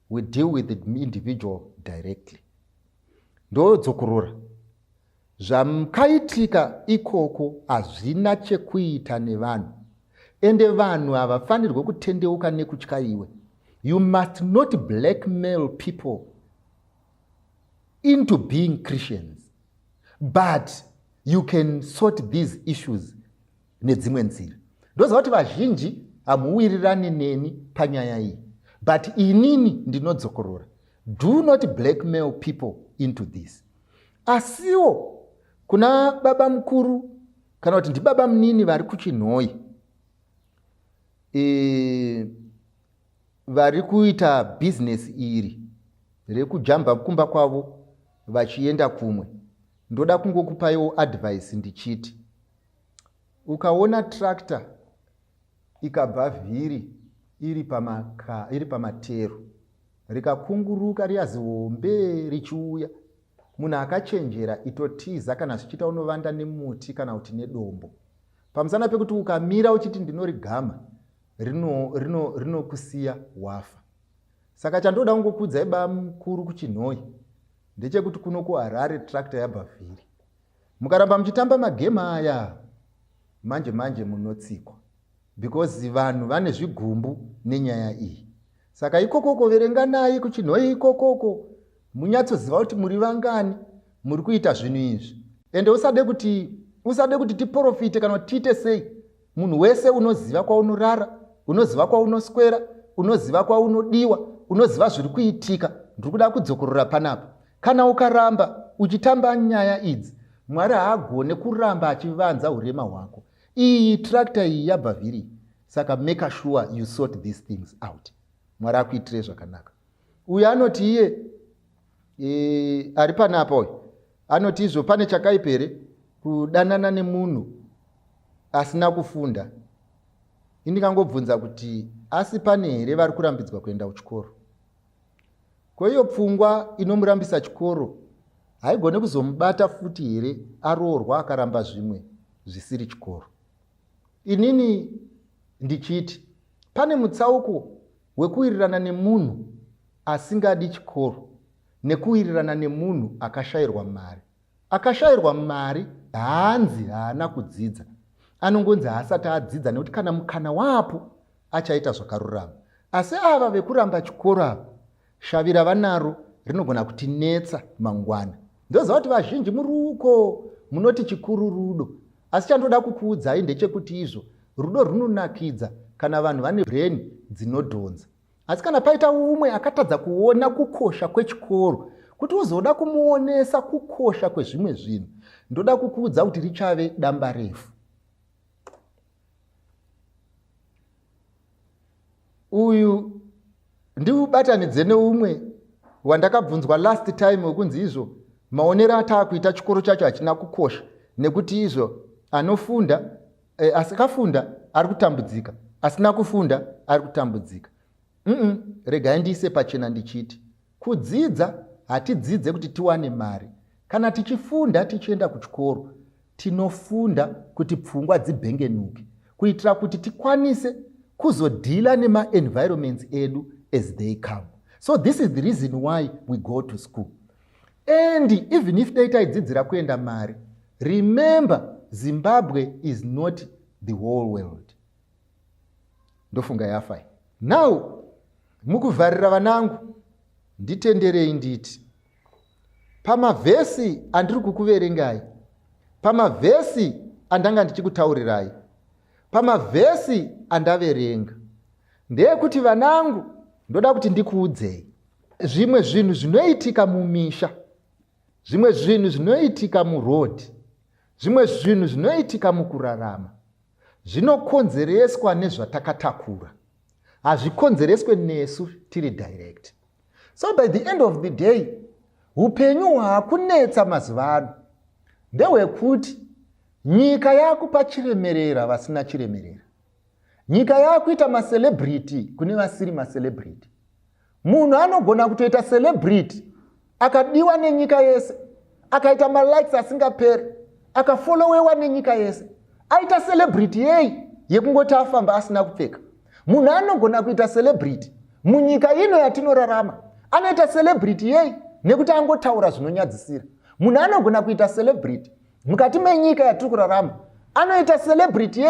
We deal with the individual directly. Ndo dzokorora. Zvamkaitika ikoko hazvina chekuita nevanhu. Ende vanhu havafanirwe kutendeuka nekutyaiwe. You must not blackmail people into being Christians, but you can sort these issues nedzimwe nzira. Ndoziva kuti vazhinji hamuwirirani neni panyaya iyi, but inini ndinodzokorora. Do not blackmail people into this. Asiwo kuna baba mukuru kana kuti ndibaba munini vari kuchinhoi, vari kuita business iri rekujamba kumba kwavo vachienda kumwe. Ndoda kungokupaiwo advice ndichiti, ukaona tractor ikabva vhiri iri pamatero rikakunguruka riyazi hombe richiuya, munhu akachenjera itotiza kana zvichiita unovanda nemuti kana kuti nedombo. Pamusana pekuti ukamira uchiti ndinorigama rinokusiya wafa. Saka chandoda kungokuudzai baba mukuru kuchinhoi ndechekuti kuno kuHarare tractor yabva vhiri. Mukaramba muchitamba magame aya manje munotsikwa, because vanhu vane zvigumbu nenyaya iyi. Saka ikokoko verenganai kuchinhoi ikokoko munyatsoziva kuti muri vangani muri kuita zvinhu izvi. Ende usade kuti tiprofite kana tiite sei. Munhu wese unoziva kwaunorara, unoziva kwaunoswera, unoziva kwaunodiwa, unoziva zviri kuitika. Ndiri kuda kudzokorora panapa. Kana ukaramba uchitamba nyaya idzi, Mwari haagone kuramba achivanza urema hwako. Iyi tractor iyi yabva vhiri. Saka make sure you sort these things out. Mwari akuitire zvakanaka. Uyu anoti iye ari panapa uyu anoti izvo pane chakaipere kudanana nemunhu asina kufunda. Indingangobvunza kuti asi pane here vari kurambidzwa kuenda kuchikoro? Kwa hiyo pfungwa inomurambisa chikoro haigone kuzomubata futi here aroorwa akaramba zvimwe zvisiri chikoro. Inini ndichiti pane mutsauko wekuwirirana nemunhu asingadi chikoro nekuwirirana nemunhu akashayirwa mari. Akashayirwa mari haanzi haana kudzidza, anongonzi haasati adzidza, nekuti kana mukana wapo achaita zvakarurama. Asi ava vekuramba chikoro ava, shavi ravanaro rinogona kutinetsa mangwana. Ndoziva kuti vazhinji muri uko munoti chikuru rudo, asi chandoda kukuudzai ndechekuti izvo rudo runonakidza kana vanhu vane brain dzinodhonza. Asi kana paita umwe akatadza kuona kukosha kwechikoro, kuti uzoda kumuonesa kukosha kwezvimwe zvinhu, ndoda kukuudza kuti richave damba refu. Uyu ndiubatanidze neumwe wandakabvunzwa last time wekunzi izvo maonero ataakuita chikoro chacho hachina kukosha, nekuti izvo anofunda asikafunda ari kutambudzika, asina kufunda ari kutambudzika. Regai ndiise pachena ndichiti kudzidza hatidzidze kuti tiwane mari. Kana tichifunda tichienda kuchikoro tinofunda kuti pfungwa dzibhengenuke, kuitira kuti tikwanise kuzodhila nema-environments edu as they come. So this is the reason why we go to school. And even if data idzidzira kuenda mari, remember Zimbabwe is not the whole world. Ndofunga yafai. Now, mukuvharira vanangu, nditenderei nditi, pamavhesi andiri kukuverengai, pamavhesi andanga ndichikutaurirai, pamavhesi andaverenga, ndeyekuti vanangu ndoda kuti ndikuudzei zvimwe zvinhu zvinoitika mumisha, zvimwe zvinhu zvinoitika murodhi, zvimwe zvinhu zvinoitika mukurarama zvinokonzereswa nezvatakatakura, hazvikonzereswe nesu tiri direct. So by the end of the day, upenyu hwakunetsa mazuva ano ndehwekuti nyika yakupa chiremerera vasina chiremerera, nyika yakuita macelebrity kune vasiri macelebrity. Munhu anogona kutoita celebrity akadiwa nenyika yese, akaita malikes asingaperi, akafollowewa nenyika yese, aita celebrity yekungoti afamba asina kupfeka. Munhu anogona kuita celebrity munyika ino yatinorarama, anoita celebrity nekuti angotaura zvinonyadzisira. Munhu anogona kuita celebrity mukati menyika yatiri kurarama, anoita celebrity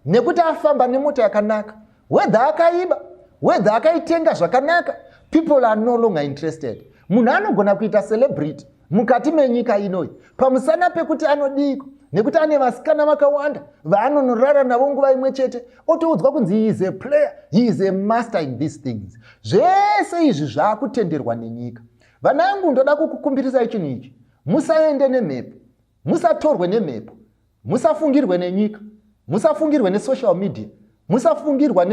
nekuti afamba nemota yakanaka, whether akaiba, whether akaitenga zvakanaka, people are no longer interested. Munhu anogona kuita celebrity mukati menyika inoi pamusana pekuti anodiko, nekuti ane vasikana vakawanda vaanonorara navo nguva imwe chete, otoudzwa kunzi he is a player, he is a master in these things. Zvese izvi zvaakutenderwa nenyika. Vanangu, ndoda kukukumbirisai chinhu ichi, musaende nemhepo, musatorwe nemhepo, musafungirwe nenyika, musafungirwe nesocial media, musafungirwa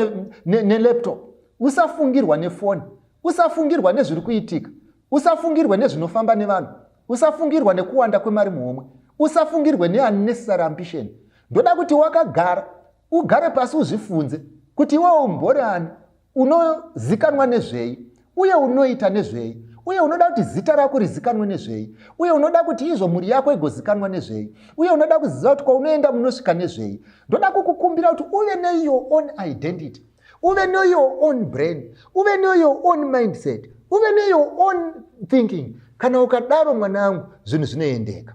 nelaptop, usafungirwa nefoni, usafungirwa nezviri kuitika, usafungirwe nezvinofamba nevanhu, usafungirwa nekuwanda kwemari muhomwe, usafungirwe neunnecessary ambition. Ndoda kuti wakagara ugare pasi uzvifunze kuti iwe umborani, unozikanwa nezvei, uye unoita nezvei, uye unoda kuti zita rako rizikanwe nezvei, uye unoda kuti izvo mhuri yako igozikanwa nezvei, uye unoda kuziva kuti kwaunoenda munosvika nezvei. Ndoda kukukumbira kuti uve neyour own identity, uve neyour own brain, uve neyour own mindset, uve neyour own thinking. Kana ukadaro mwanangu, zvinhu zvinoendeka.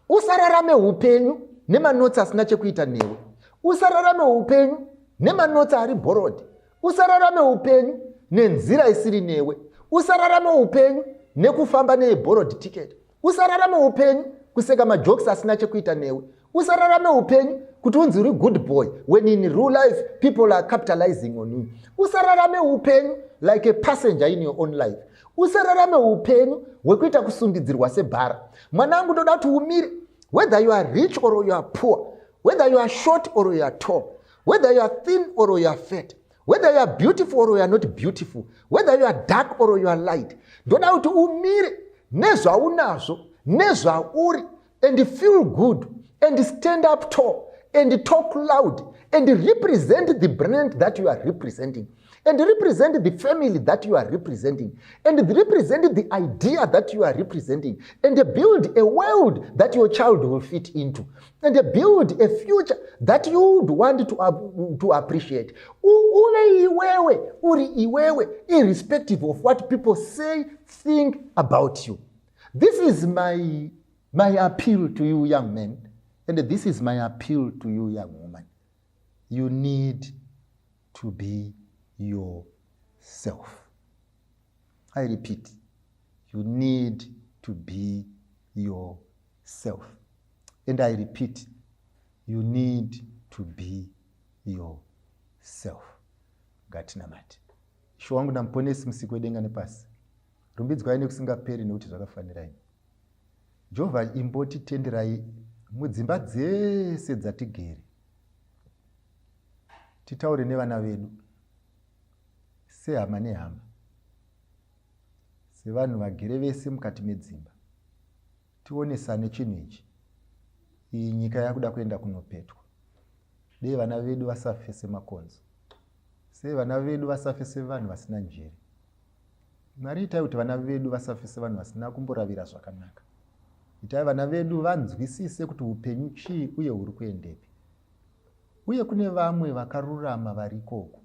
Usararame upenyu nemanotsi asina chekuita newe. Usararame upenyu nemanotsi ari borrowed. Usararame upenyu nenzira isiri newe. Usararame upenyu nekufamba neborrowed ticket. Usararame upenyu kuseka majokes asina chekuita newe. Usararame upenyu kuti unzi uri good boy when in real life people are capitalizing on you. Usararame upenyu like a passenger in your own life. Usararame upenyu wekuita kusundidzirwa sebhara. Mwanangu, ndoda kuti umire, whether you are rich or you are poor, whether you are short or you are tall, whether you are thin or you are fat, whether you are beautiful or you are not beautiful, whether you are dark or you are light. Ndoda kuti umire nezvaunazvo, nezvauri, and feel good, and stand up tall, and talk loud, and represent the brand that you are representing, and represent the family that you are representing, and represent the idea that you are representing, and build a world that your child will fit into, and build a future that you would want to appreciate. Ule iwewe, uri iwewe, irrespective of what people say, think about you. This is my appeal to you, young men, and this is my appeal to you, young woman. You need to be yourself. I repeat, you need to be yourself. And I repeat, you need to be yourself. Gatinamati. Isho wangu namponesi msiku wedenga nepasi. Rumbidzwa ine kusingaperi nekuti zvakafanira ine. Jehovha imboti tenderai mudzimba dzese dzatigere. Titaure nevana vedu sehama nehama, sevanhu vagere vese mukati medzimba. Tionesane chinhu ichi. Iyi nyika yakuda kuenda kunopetwa. Dei vana vedu vasafe semakonzo, sevana vedu vasafe sevanhu vasina njere. Mwari itai kuti vana vedu vasafe sevanhu vasina kumboravira zvakanaka. Itai vana vedu vanzwisise kuti upenyu chii uye huri kuendepi. Uye kune vamwe vakarurama varikoko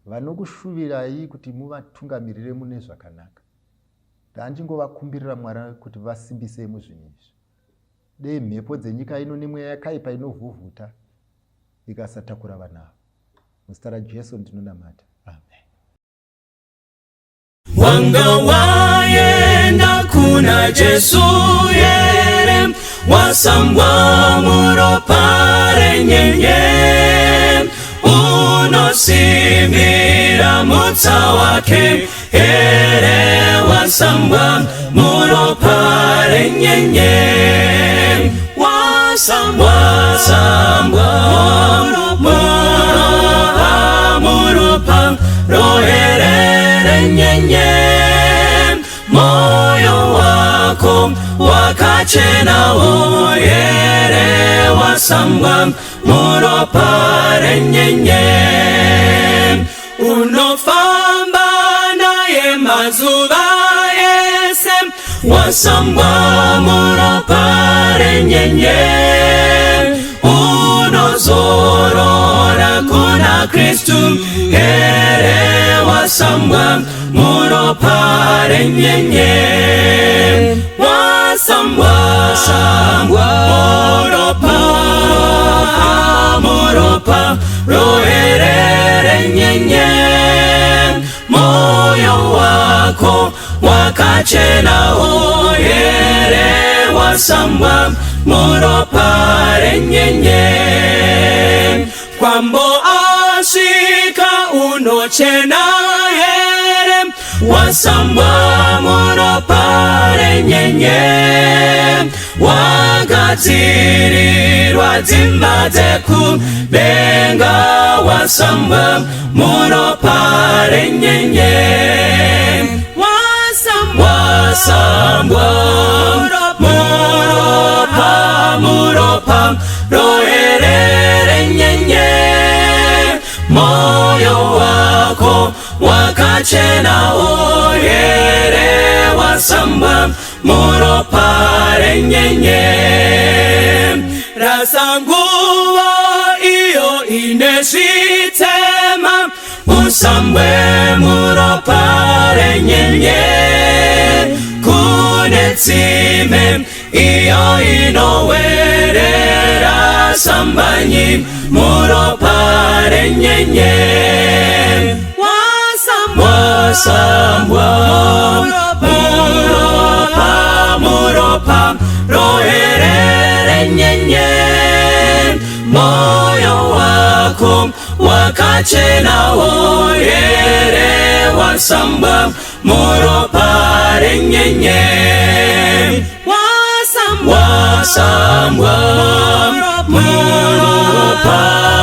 vanokushuvirai kuti muvatungamirire mune zvakanaka. Ndandingovakumbirira Mwari kuti vasimbise muzvinhu izvi. Dei mhepo dzenyika ino nemweya yakaipa inovhuvhuta ikasatakura vanhu. Muzita raJesu ndinonamata. Amen. Wanga waenda kuna Jesu yere, wasambwa muropa renyenye, unosimira mutsa wake ere, wasambwa muropa renyenye, wasambwa muropa roere renyenye, moyo wako wakachena oyere, wasambwa muropa renyenye, unofamba naye mazuva ese, wasambwa muropa renyenye, unozorora kuna Kristu ere, wasambwa muropa renyenye, wasambwa muropa roere renyenye, moyo wako wakachena oyere, wasambwa muropa renyenye, kwambo asvika unochena here, wasambwa muropa renyenye, wagadzirirwa dzimba dzekudenga, wasambwa muropa renyenye, wasambwa muropa roere renyenye, moyo wako wakachena oyere wasamba muropa renyenye rasanguva iyo inesitema usambwe muropa renyenye kunetsime iyo inowerera sambanyi muropa renyenye wasambwa muropa roherere nyenye moyo wako wakachena oyere wasamba muropa renyenye wasambwa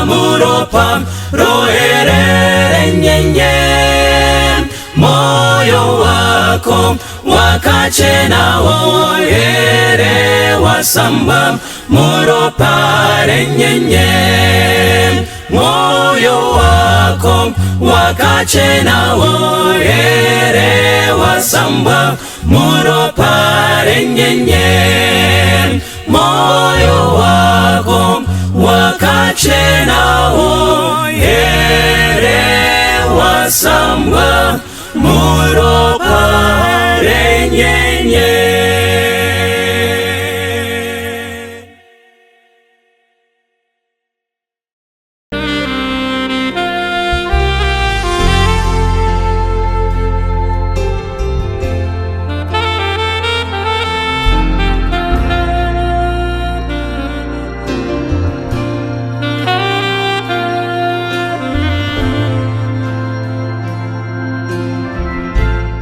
muropa roherere nyenye moyo wako wakachena oyere wasamba muropa renyenye moyo wako wakachena oyere wasamba muropa renyenye moyo wako wakachena oyere wasamba muropa renyenye